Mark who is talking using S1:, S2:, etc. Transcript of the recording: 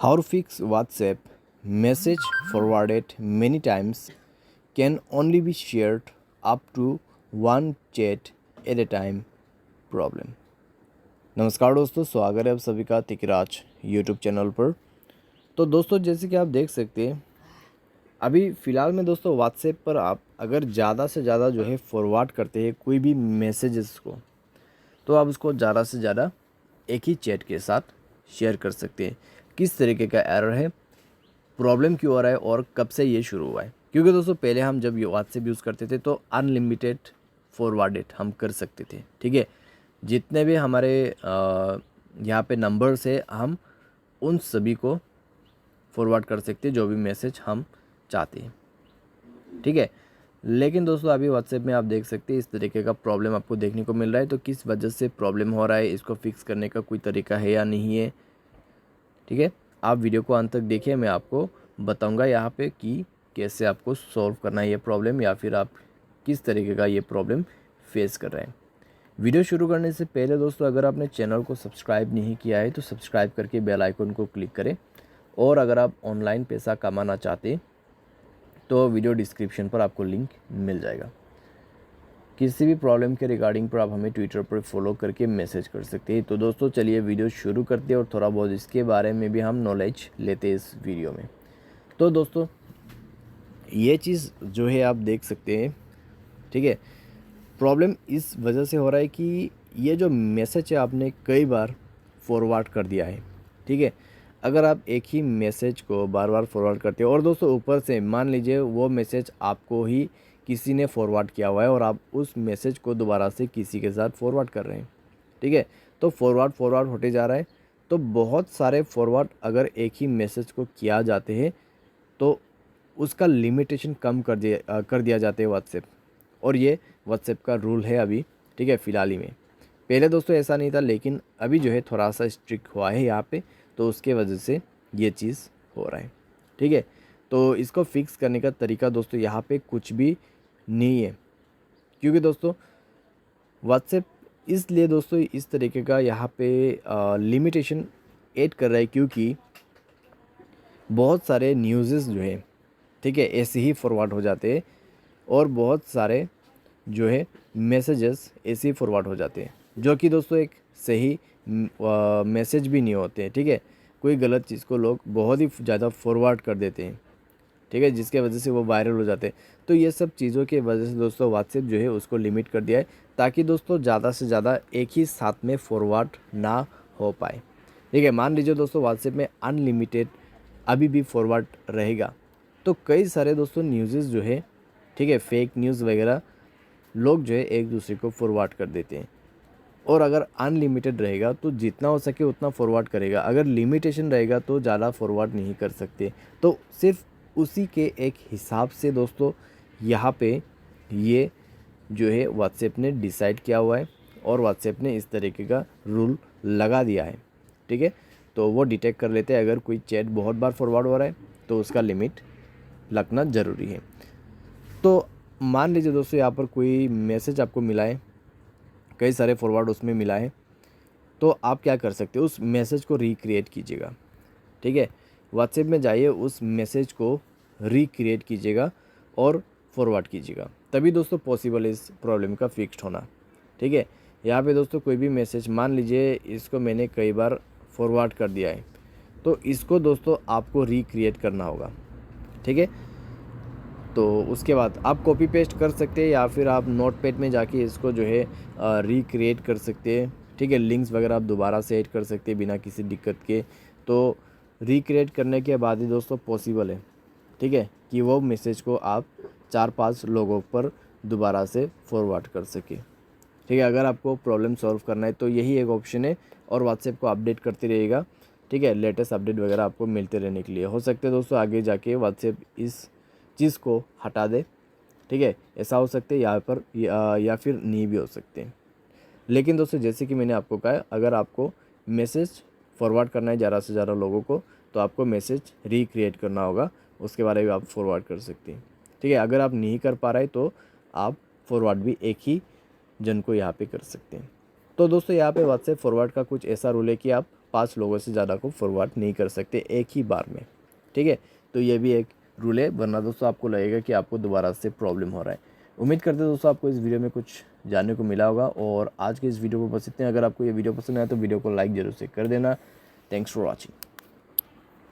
S1: How to fix WhatsApp message forwarded many times can only be shared up to one chat at a time problem। नमस्कार दोस्तों, स्वागत है आप सभी का तिकराज यूट्यूब चैनल पर। तो दोस्तों, जैसे कि आप देख सकते हैं अभी फ़िलहाल में दोस्तों व्हाट्सएप पर आप अगर ज़्यादा से ज़्यादा जो है फॉरवर्ड करते हैं कोई भी मैसेजेस को, तो आप उसको ज़्यादा से ज़्यादा एक ही चैट के साथ शेयर कर सकते हैं। किस तरीके का एरर है, प्रॉब्लम क्यों आ रहा है और कब से ये शुरू हुआ है। क्योंकि दोस्तों पहले हम जब ये व्हाट्सएप यूज़ करते थे तो अनलिमिटेड फॉरवर्डेड हम कर सकते थे, ठीक है। जितने भी हमारे यहाँ पे नंबर्स है हम उन सभी को फॉरवर्ड कर सकते हैं जो भी मैसेज हम चाहते हैं, ठीक है। लेकिन दोस्तों अभी व्हाट्सएप में आप देख सकते हैं इस तरीके का प्रॉब्लम आपको देखने को मिल रहा है। तो किस वजह से प्रॉब्लम हो रहा है, इसको फिक्स करने का कोई तरीका है या नहीं है, ठीक है। आप वीडियो को अंत तक देखिए, मैं आपको बताऊंगा यहाँ पे कि कैसे आपको सॉल्व करना है ये प्रॉब्लम, या फिर आप किस तरीके का ये प्रॉब्लम फेस कर रहे हैं। वीडियो शुरू करने से पहले दोस्तों अगर आपने चैनल को सब्सक्राइब नहीं किया है तो सब्सक्राइब करके बेल आइकन को क्लिक करें। और अगर आप ऑनलाइन पैसा कमाना चाहते हैं तो वीडियो डिस्क्रिप्शन पर आपको लिंक मिल जाएगा। किसी भी प्रॉब्लम के रिगार्डिंग पर आप हमें ट्विटर पर फॉलो करके मैसेज कर सकते हैं। तो दोस्तों चलिए वीडियो शुरू करते हैं और थोड़ा बहुत इसके बारे में भी हम नॉलेज लेते हैं इस वीडियो में। तो दोस्तों ये चीज़ जो है आप देख सकते हैं, ठीक है। प्रॉब्लम इस वजह से हो रहा है कि ये जो मैसेज है आपने कई बार फॉरवर्ड कर दिया है, ठीक है। अगर आप एक ही मैसेज को बार बार फॉरवर्ड करते हो और दोस्तों ऊपर से मान लीजिए वो मैसेज आपको ही किसी ने फॉरवर्ड किया हुआ है और आप उस मैसेज को दोबारा से किसी के साथ फॉरवर्ड कर रहे हैं, ठीक है। तो फॉरवर्ड होते जा रहा है। तो बहुत सारे फॉरवर्ड अगर एक ही मैसेज को किया जाते हैं तो उसका लिमिटेशन कम कर दिया जाता है व्हाट्सएप। और ये व्हाट्सएप का रूल है अभी, ठीक है, फ़िलहाल ही में। पहले दोस्तों ऐसा नहीं था, लेकिन अभी जो है थोड़ा सा स्ट्रिक्ट हुआ है यहाँ पे, तो उसके वजह से ये चीज़ हो रहा है, ठीक है। तो इसको फिक्स करने का तरीका दोस्तों यहाँ पे कुछ भी नहीं है। क्योंकि दोस्तों व्हाट्सएप इसलिए दोस्तों इस तरीके का यहाँ पे लिमिटेशन ऐड कर रहा है क्योंकि बहुत सारे न्यूज़ेस जो है, ठीक है, ऐसे ही फॉरवर्ड हो जाते हैं और बहुत सारे जो है मैसेजेस ऐसे ही फॉरवर्ड हो जाते हैं जो कि दोस्तों एक सही मैसेज भी नहीं होते हैं, ठीक है। कोई गलत चीज़ को लोग बहुत ही ज़्यादा फॉरवर्ड कर देते हैं, ठीक है, जिसके वजह से वो वायरल हो जाते हैं। तो ये सब चीज़ों की वजह से दोस्तों व्हाट्सएप जो है उसको लिमिट कर दिया है ताकि दोस्तों ज़्यादा से ज़्यादा एक ही साथ में फॉरवर्ड ना हो पाए, ठीक है। मान लीजिए दोस्तों व्हाट्सएप में अनलिमिटेड अभी भी फॉरवर्ड रहेगा तो कई सारे दोस्तों न्यूज़ेस जो है, ठीक है, फेक न्यूज़ वगैरह लोग जो है एक दूसरे को फॉरवर्ड कर देते हैं। और अगर अनलिमिटेड रहेगा तो जितना हो सके उतना फॉरवर्ड करेगा, अगर लिमिटेशन रहेगा तो ज़्यादा फॉरवर्ड नहीं कर सकते। तो सिर्फ उसी के एक हिसाब से दोस्तों यहाँ पे ये जो है व्हाट्सएप ने डिसाइड किया हुआ है और व्हाट्सएप ने इस तरीके का रूल लगा दिया है, ठीक है। तो वो डिटेक्ट कर लेते हैं अगर कोई चैट बहुत बार फॉरवर्ड हो रहा है तो उसका लिमिट लगना ज़रूरी है। तो मान लीजिए दोस्तों यहाँ पर कोई मैसेज आपको मिला है, कई सारे फॉरवर्ड उसमें मिला है, तो आप क्या कर सकते हो, उस मैसेज को रिक्रिएट कीजिएगा, ठीक है। व्हाट्सएप में जाइए, उस मैसेज को रिक्रिएट कीजिएगा और फॉरवर्ड कीजिएगा, तभी दोस्तों पॉसिबल है इस प्रॉब्लम का फिक्स्ड होना, ठीक है। यहाँ पे दोस्तों कोई भी मैसेज मान लीजिए इसको मैंने कई बार फॉरवर्ड कर दिया है तो इसको दोस्तों आपको रिक्रिएट करना होगा, ठीक है। तो उसके बाद आप कॉपी पेस्ट कर सकते हैं या फिर आप नोटपैड में जाके इसको जो है रिक्रिएट कर सकते हैं, ठीक है। लिंक्स वगैरह आप दोबारा से ऐड कर सकते हैं बिना किसी दिक्कत के। तो रिक्रिएट करने के बाद ही दोस्तों पॉसिबल है, ठीक है, कि वो मैसेज को आप 4-5 लोगों पर दोबारा से फॉरवर्ड कर सके, ठीक है। अगर आपको प्रॉब्लम सॉल्व करना है तो यही एक ऑप्शन है और व्हाट्सएप को अपडेट करते रहेगा, ठीक है। लेटेस्ट अपडेट वगैरह आपको मिलते रहने के लिए हो सकते हैं दोस्तों आगे जाके व्हाट्सएप इस चीज़ को हटा दे, ठीक है। ऐसा हो सकता है यहाँ पर या फिर नहीं भी हो सकते हैं। लेकिन दोस्तों जैसे कि मैंने आपको कहा, अगर आपको मैसेज फॉरवर्ड करना है ज़्यादा से ज़्यादा लोगों को तो आपको मैसेज रिक्रिएट करना होगा, उसके बारे में आप फॉरवर्ड कर सकते हैं, ठीक है। अगर आप नहीं कर पा रहे तो आप फॉरवर्ड भी एक ही जन को यहाँ पे कर सकते हैं। तो दोस्तों यहाँ पे व्हाट्सएप फॉरवर्ड का कुछ ऐसा रूल है कि आप 5 लोगों से ज़्यादा को फॉरवर्ड नहीं कर सकते एक ही बार में। ठीक है, तो ये भी एक रूल है, वरना दोस्तों आपको लगेगा कि आपको दोबारा से प्रॉब्लम हो रहा है। उम्मीद करते हैं दोस्तों आपको इस वीडियो में कुछ जानने को मिला होगा, और आज के इस वीडियो को बस इतने। अगर आपको ये वीडियो पसंद आया तो वीडियो को लाइक जरूर से कर देना। Thanks for watching.